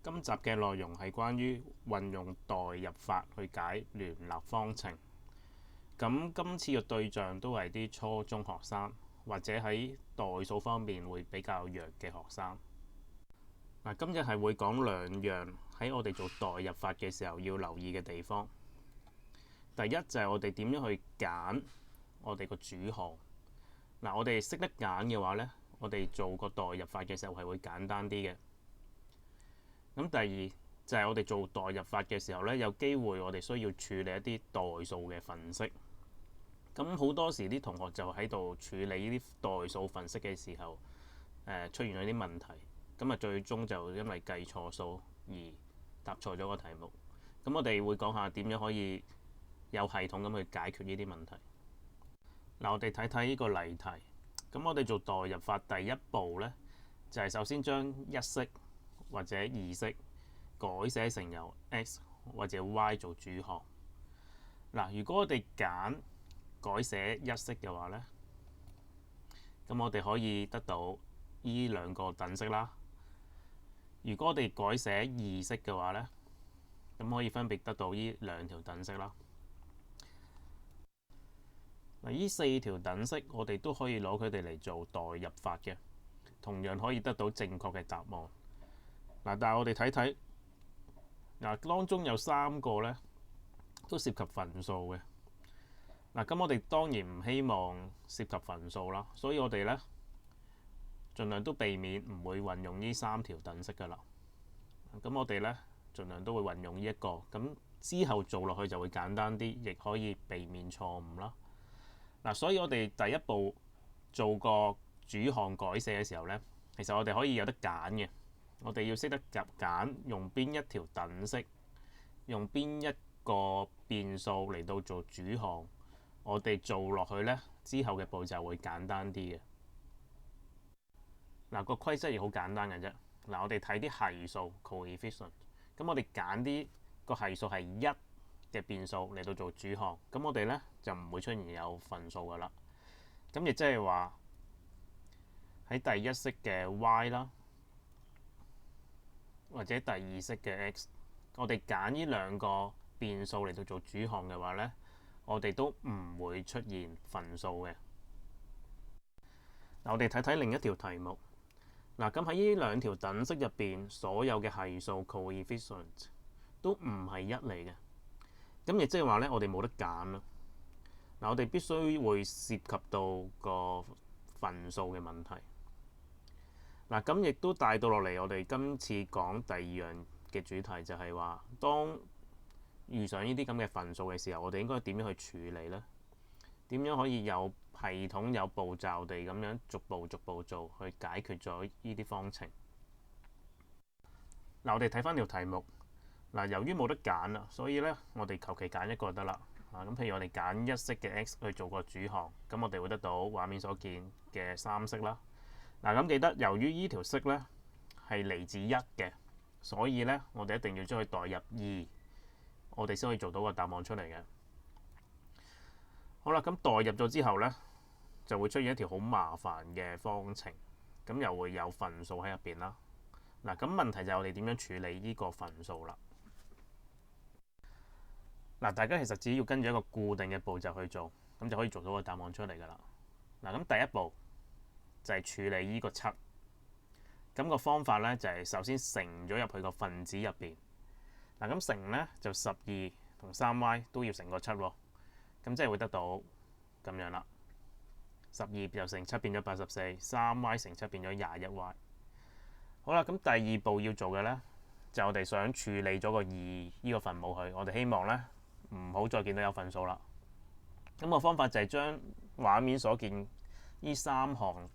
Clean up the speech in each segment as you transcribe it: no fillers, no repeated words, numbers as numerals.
今集嘅內容係關於運用代入法去解聯立方程。咁今次嘅對象都係啲初中學生，或者喺代數方面會比較弱嘅學生。今日係會講兩樣喺我哋做代入法嘅時候要留意嘅地方。第一就係我哋點樣去揀我哋個主項。我哋識得揀嘅話呢，我哋做個代入法嘅時候係會簡單啲嘅。咁第二就係我哋做代入法嘅時候呢，有機會我哋需要處理一啲代數嘅分析。咁好多時啲同學就喺度處理呢啲代數分析嘅時候，出現咗啲問題。咁最終就因為計錯數而答錯咗個題目。咁我哋會講下點樣可以有系統咁去解決呢啲問題。我哋睇睇呢個例題。咁我哋做代入法第一步呢，就係首先將一式或者二式改寫成由 x 或者 y 做主項。如果我哋揀改寫一式嘅話呢，咁我哋可以得到呢兩個等式啦。如果我哋改寫二式嘅話呢，咁可以分別得到呢兩條等式啦。呢四條等式我哋都可以攞佢哋嚟做代入法嘅，同樣可以得到正確嘅答案。但係我哋睇睇當中有三個呢都涉及分數嘅。咁我哋當然唔希望涉及分數啦，所以我哋呢盡量都避免唔會運用呢三條等式噶啦。咁我哋呢盡量都會運用呢一個，咁之後做落去就會簡單啲，亦可以避免錯誤啦。所以我哋第一步做個主項改寫嘅時候呢，其實我哋可以有得揀嘅。我哋要識得揀用邊一條等式，用邊一個變數嚟到做主項，我哋做落去呢之後嘅步驟會簡單啲嘅。個規則亦好簡單嘅啫。我哋睇啲係數 coefficient， 咁我哋揀啲個係數係一嘅變數嚟到做主項，咁我哋呢就唔會出現有分數噶啦。咁亦即係話喺第一式嘅 y 啦，或者第二式嘅 x， 我哋揀呢兩個變數嚟到做主項嘅話呢，我哋都唔會出現分數嘅。我哋睇睇另一條題目。咁喺呢兩條等式入邊，所有嘅係數 coefficient 都唔係一嚟嘅。咁亦即係話呢，我哋冇得揀啦。我哋必須會涉及到個分數嘅問題。咁亦都帶到落嚟，我哋今次講第二樣嘅主題就係話，當遇上呢啲咁嘅分數嘅時候，我哋應該點樣去處理呢？點樣可以有系統、有步驟地咁樣逐步做，去解決咗呢啲方程？我哋睇翻條題目。由於冇得揀啦，所以呢，我哋求其揀一個就得啦。咁譬如我哋揀一式嘅 x 去做個主項，咁我哋會得到畫面所見嘅三式啦。咁記得，由於呢條式呢係嚟自一嘅，所以呢，我哋一定要將佢代入二，我哋先可以做到個答案出嚟嘅。好啦，咁代入咗之後呢，就會出現一條好麻煩嘅方程，咁又會有分數喺入邊啦。咁問題就係我哋點樣處理呢個分數啦？大家其實只要跟住一個固定嘅步驟去做，咁就可以做到個答案出嚟噶啦。咁第一步就係處理呢個7。咁個方法呢，就係首先乘咗入去個分子入邊。咁乘呢，就12同3y 都要乘個7喎。咁即係會得到咁樣啦。12就乘7變咗84，3y 乘7變咗21y。好啦，咁第二步要做嘅呢，就係我哋想處理咗個2呢個分母去，我哋希望呢唔好再見到有分數啦。咁個方法就係將畫面所見呢三項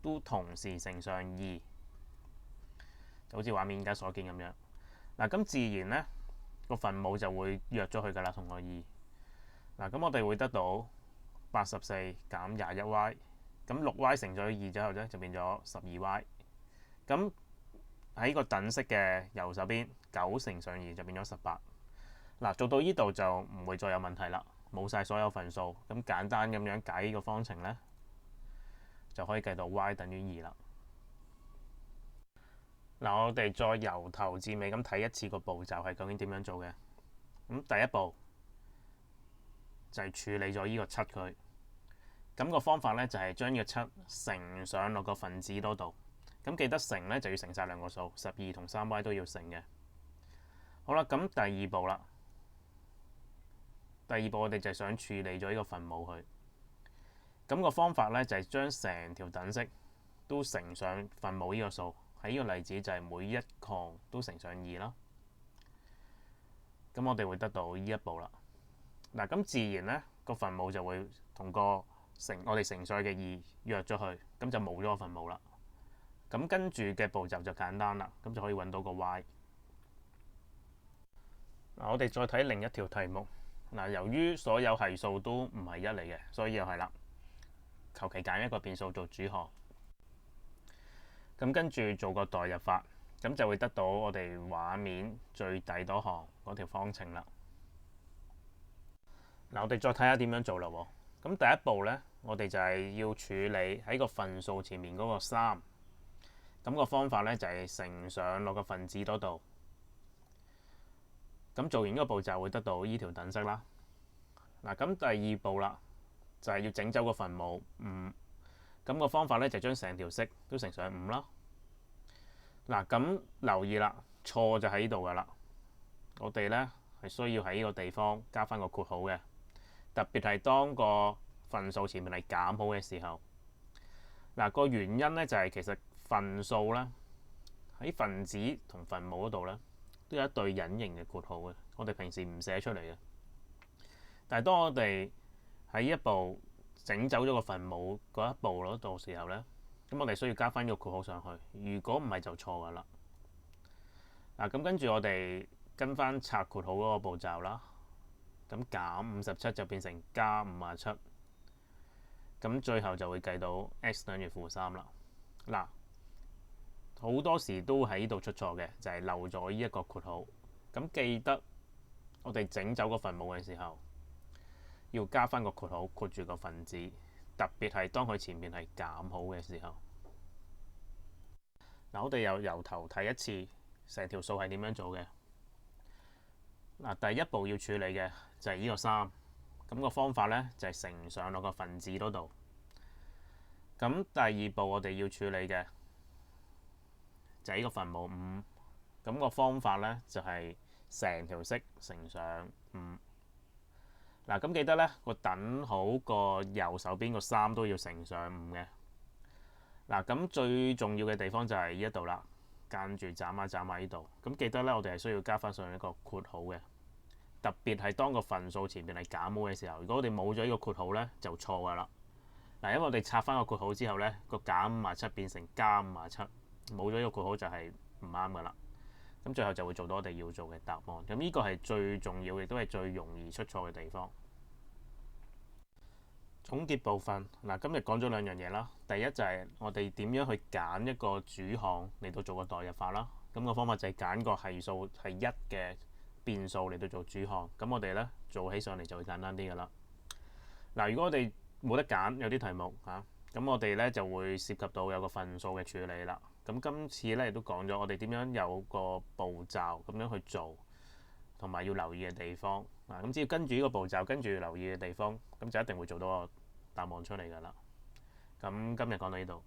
都同時乘上2，就好似畫面而家所見咁樣。咁自然呢個分母就會約咗去噶啦，同個2。咁我哋會得到84減21y， 咁6y 乘咗2之後呢，就變咗12y。咁喺個等式嘅右手邊，9乘上2就變咗18。做到呢度就唔會再有問題啦，冇晒所有分數，咁簡單咁樣解呢個方程呢，就可以計到 y 等於2啦。嗱，我哋再由頭至尾咁睇一次個步驟係究竟點樣做嘅。咁第一步就係處理咗呢個七佢。咁個方法咧就係將呢個七乘上落個分子嗰度。咁記得乘咧就要乘晒兩個數，12同3y 都要乘嘅。好啦，咁第二步啦。第二步我哋就係想處理咗呢個分母佢。咁個方法咧就係將成條等式都乘上分母呢個數。喺呢個例子就係每一項都乘上2啦。咁我哋會得到呢一步啦。嗱，咁自然咧個分母就會同我哋乘上去嘅2約咗去，咁就冇咗個分母啦。咁跟住嘅步驟就簡單啦，咁就可以揾到個 y。嗱，我哋再睇另一條題目。嗱，由於所有係數都唔係1嚟嘅，所以又係啦，求其揀一個變數做主項。咁跟住做個代入法，咁就會得到我哋畫面最底嗰行嗰條方程啦。嗱，我哋再睇下點樣做啦。咁第一步呢，我哋就係要處理喺個分數前面嗰個3。咁個方法呢，就係乘上落個分子嗰度。咁做完呢個步驟會得到呢條等式啦。嗱，咁第二步啦，就係要整走個分母5。咁個方法呢，就將成條式都乘上5啦。嗱，咁留意啦，錯就喺呢度噶啦。我哋呢，係需要喺呢個地方加翻個括號嘅，特別係當個分數前面係減號嘅時候。嗱，個原因呢，就係其實分數呢，喺分子同分母嗰度呢，都有一對隱形嘅括號嘅，我哋平時唔寫出嚟嘅。但係當我哋喺一步整走咗個分母嗰一步嗰度時候呢，咁我哋需要加翻個括號上去。如果唔係就錯噶啦。嗱，咁跟住我哋跟翻拆括號嗰個步驟啦。咁減57就變成加57。咁最後就會計到 x 等於-3啦。嗱，好多時都喺呢度出錯嘅，就係漏咗呢一個括號。咁記得我哋整走個分母嘅時候，要加翻個括號括住個分子，特別係當佢前面係減號嘅時候。嗱，我哋又由頭睇一次成條數係點樣做嘅。嗱，第一步要處理嘅就係呢個3。咁個方法呢，就係乘上落個分子嗰度。咁第二步我哋要處理嘅就係呢個分母5。咁個方法呢，就係成條式乘上5。嗱，咁記得呢個等號個右手邊個3都要乘上5嘅。嗱，咁最重要嘅地方就係呢一度啦，間住斬下斬下呢度。咁記得呢，我哋係需要加翻上一個括號嘅。特別係當個分數前面係減號嘅時候，如果我哋冇咗呢個括號呢，就錯噶啦。嗱，因為我哋拆翻個括號之後呢，個減57變成加57，冇咗呢個括號就係唔啱噶啦。咁最後就會做到我哋要做嘅答案。咁呢個係最重要，亦都係最容易出錯嘅地方。總結部分，嗱，今日講咗兩樣嘢啦。第一就係我哋點樣去揀一個主項嚟到做個代入法啦。咁個方法就係揀個係數係1嘅變數嚟到做主項。咁我哋呢做起上嚟就會簡單啲噶啦。嗱，如果我哋冇得揀，有啲題目嚇，咁我哋呢就會涉及到有個分數嘅處理啦。咁今次呢亦都講咗我哋點樣有個步驟咁樣去做，同埋要留意嘅地方。咁只要跟住呢個步驟，跟住留意嘅地方，咁就一定會做到個答案出嚟㗎啦。咁今日講到呢度。